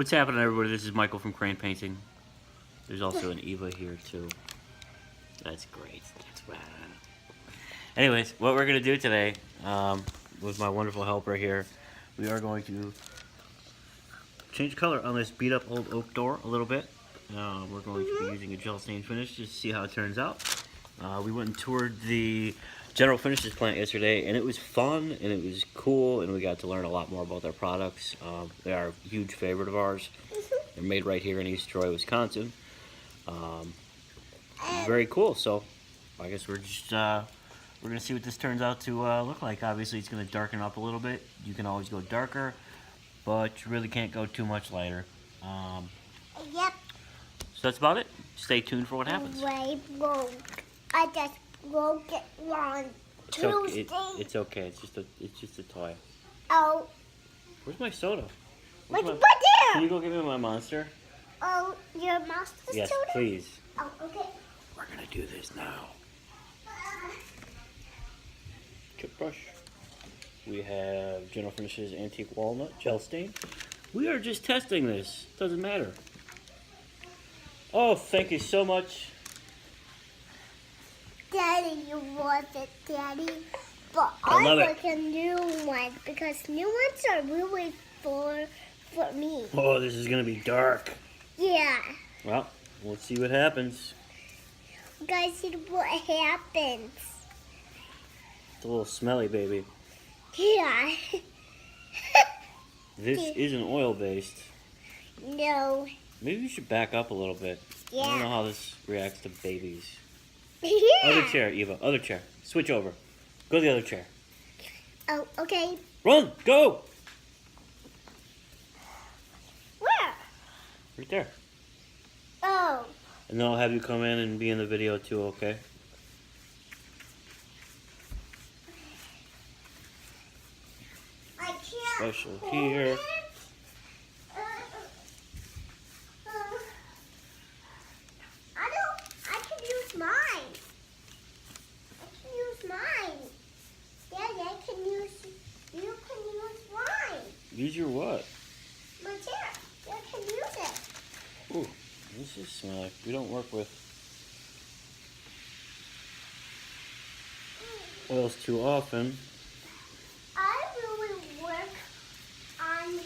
What's happening, everybody? This is Michael from Crane Painting. There's also an Eva here, too. That's great. That's rad. Anyways, what we're going to do today, with my wonderful helper here, we are going to change color on this beat-up old oak door a little bit. We're going to be using a gel stain finish just to see how it turns out. We went and toured the General Finishes plant yesterday, and it was fun, and it was cool, and we got to learn a lot more about their products. They are a huge favorite of ours. They're made right here in East Troy, Wisconsin. Very cool. So I guess we're just we're gonna see what this turns out to look like. Obviously, it's gonna darken up a little bit. You can always go darker, but you really can't go too much lighter. Yep. So that's about it. Stay tuned for what happens. Rainbow. I just broke it on Tuesday. It's okay. It's just a toy. Oh. Where's my soda? What's Can there? you go get me my Monster? Oh, your master's Yes, soda? please. Oh, okay. We're gonna do this now. Chip brush. We have General Finishes Antique Walnut Gel Stain. We are just testing this. Doesn't matter. Oh, thank you so much. Daddy, you want it, Daddy. But I love it. like a new one because new ones are really for me. Oh, this is gonna be dark. Yeah. Well, let's see what happens. Guys, see what happens. It's a little smelly, baby. Yeah. This isn't oil-based. No. Maybe you should back up a little bit. Yeah. I don't know how this reacts to babies. Yeah. Other chair, Eva. Other chair. Switch over. Go to the other chair. Oh, okay. Run! Go! Where? Right there. Oh. And then I'll have you come in and be in the video too, okay? I can't. Special hold here. it. I can use mine. I can use mine. Daddy, you can use mine. Use your what? My chair. You can use it. Ooh, this is smelly. We don't work with oils too often. I really work on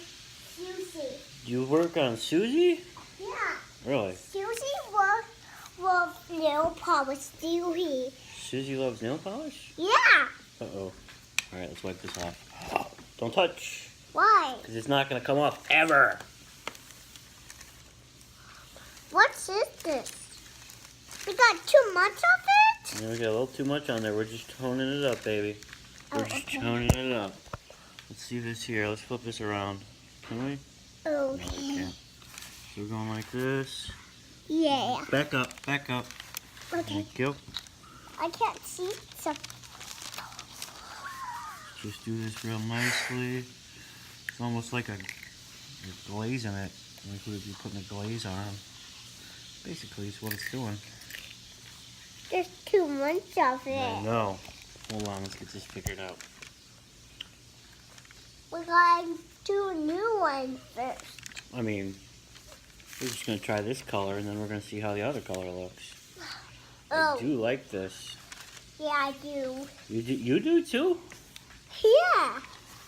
Susie. Do you work on Susie? Yeah. Really? Susie works with nail polish. Susie. Susie loves nail polish? Yeah. Uh-oh. Alright, let's wipe this off. Don't touch, Why? because it's not going to come off ever. What is this? We got too much of it? Yeah, we got a little too much on there. We're just toning it up, baby. We're Oh, just okay. toning it up. Let's see this here. Let's flip this around. Can we? No, we Okay. can't. So we're going like this. Yeah. Back up, back up. Okay. Thank you. I can't see. So Just do this real nicely. It's almost like a glaze in it. Like if you're putting a glaze on. Basically, it's what it's doing. there's too much of I it. know. Hold on, let's get this figured out. We gotta do a new one first. I mean, we're just going to try this color, and then we're going to see how the other color looks. Oh. I do like this. Yeah, I do. You do too? Yeah.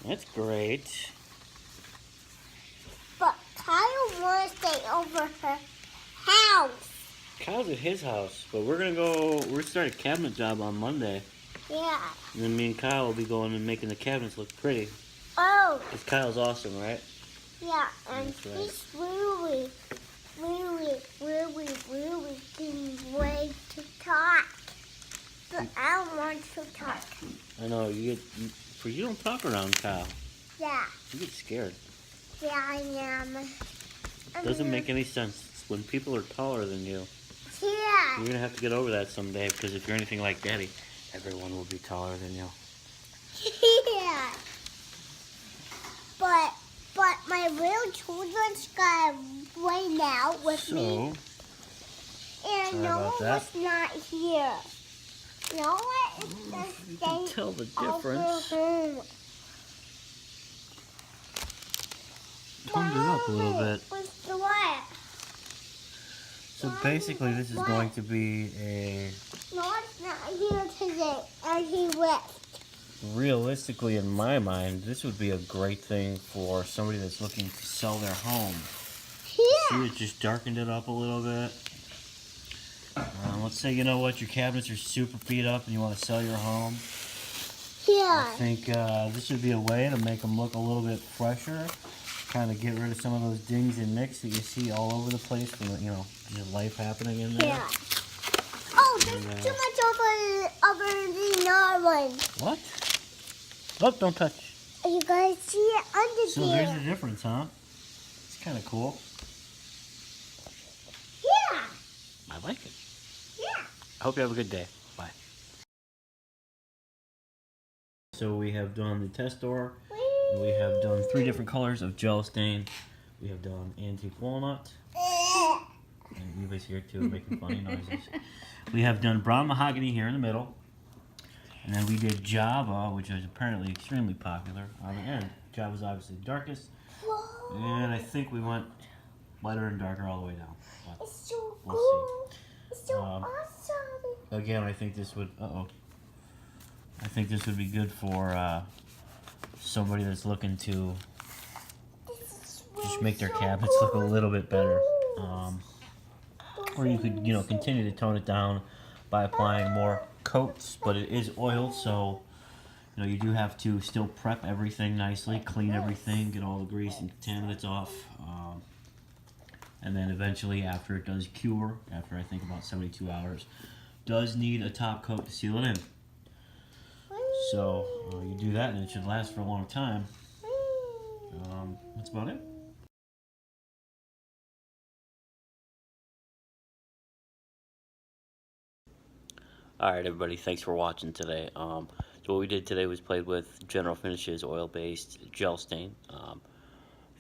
That's great. But Kyle wants to stay over her house. Kyle's at his house, but we're gonna start a cabinet job on Monday. Yeah. And then me and Kyle will be going and making the cabinets look pretty. Oh. Because Kyle's awesome, right? Yeah, and That's right. he's really can wait to talk. But I don't want to talk. I know, you don't talk around Kyle. Yeah. You get scared. Yeah, I am. Doesn't make any sense. It's when people are taller than you. Yeah. You're gonna have to get over that someday, because if you're anything like Daddy, everyone will be taller than you. Yeah. But my real children's got right now with me. And sorry Noah about that. was not here. Noah is You the can same tell the over difference. home. toned it up a little bit. What's the what? So basically, this is going to be a, No, it's not here today. And he left. realistically, in my mind, this would be a great thing for somebody that's looking to sell their home. See, Here. it just darkened it up a little bit. Let's say, you know what, your cabinets are super beat up and you want to sell your home. I Here. think this would be a way to make them look a little bit fresher. Kind of get rid of some of those dings and nicks that you see all over the place from, you know, just life happening in there. Here. Oh, there's Yeah. too much over the other one. What? Oh, don't touch. You guys see it under So there. there's the difference, huh? It's kind of cool. Yeah. I like it. Yeah. I hope you have a good day. Bye. So we have done the test door. We have done 3 different colors of gel stain. We have done antique walnut. And Eva's here too, making funny noises. We have done brown mahogany here in the middle. And then we did Java, which is apparently extremely popular on the end. Java's obviously the darkest. Whoa. And I think we went lighter and darker all the way down. But It's so we'll cool. It's so Um, awesome. again, I think this would, I think this would be good for somebody that's looking to This just make their so cabinets look a cool. little bit better. Those Or you could, you know, things. continue to tone it down by applying more coats, but it is oil, so, you know, you do have to still prep everything nicely, clean everything, get all the grease and contaminants off. And then eventually, after it does cure, after I think about 72 hours, does need a top coat to seal it in. So you do that and it should last for a long time. That's about it. Alright everybody, thanks for watching today. So what we did today was played with General Finishes oil-based gel stain. I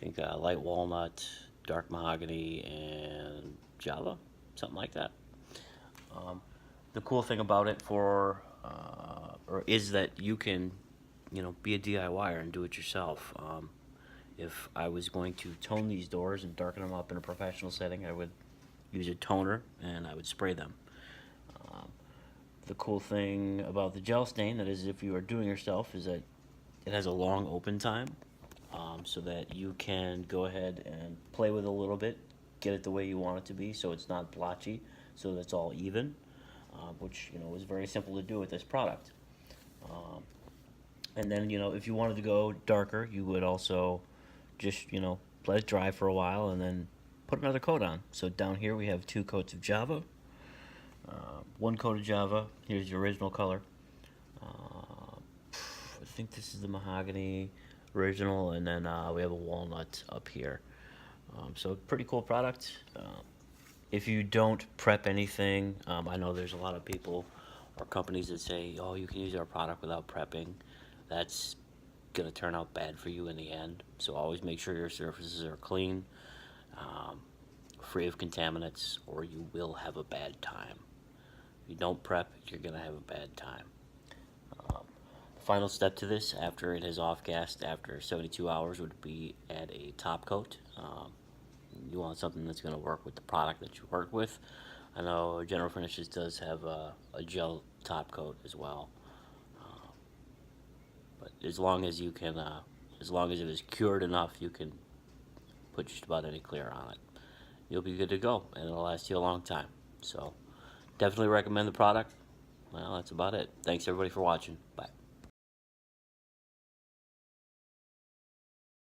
think light walnut, dark mahogany, and Java, something like that. The cool thing about it is that you can, you know, be a DIYer and do it yourself. If I was going to tone these doors and darken them up in a professional setting, I would use a toner and I would spray them. The cool thing about the gel stain, that is if you are doing yourself, is that it has a long open time, so that you can go ahead and play with it a little bit, get it the way you want it to be, so it's not blotchy, so that's all even, which, you know, is very simple to do with this product. And then, you know, if you wanted to go darker, you would also just, you know, let it dry for a while and then put another coat on. So down here we have 2 coats of Java, 1 coat of Java. Here's the original color. I think this is the mahogany original, and then we have a walnut up here. So pretty cool product. If you don't prep anything, I know there's a lot of people or companies that say, oh, you can use our product without prepping. That's gonna turn out bad for you in the end. So always make sure your surfaces are clean, free of contaminants, or you will have a bad time. If you don't prep, you're gonna have a bad time. Final step to this, after it has off-gassed after 72 hours, would be add a top coat. You want something that's going to work with the product that you work with. I know General Finishes does have a gel top coat as well. But as long as you can, as long as it is cured enough, you can put just about any clear on it. You'll be good to go, and it'll last you a long time. So definitely recommend the product. Well, that's about it. Thanks everybody for watching. Bye.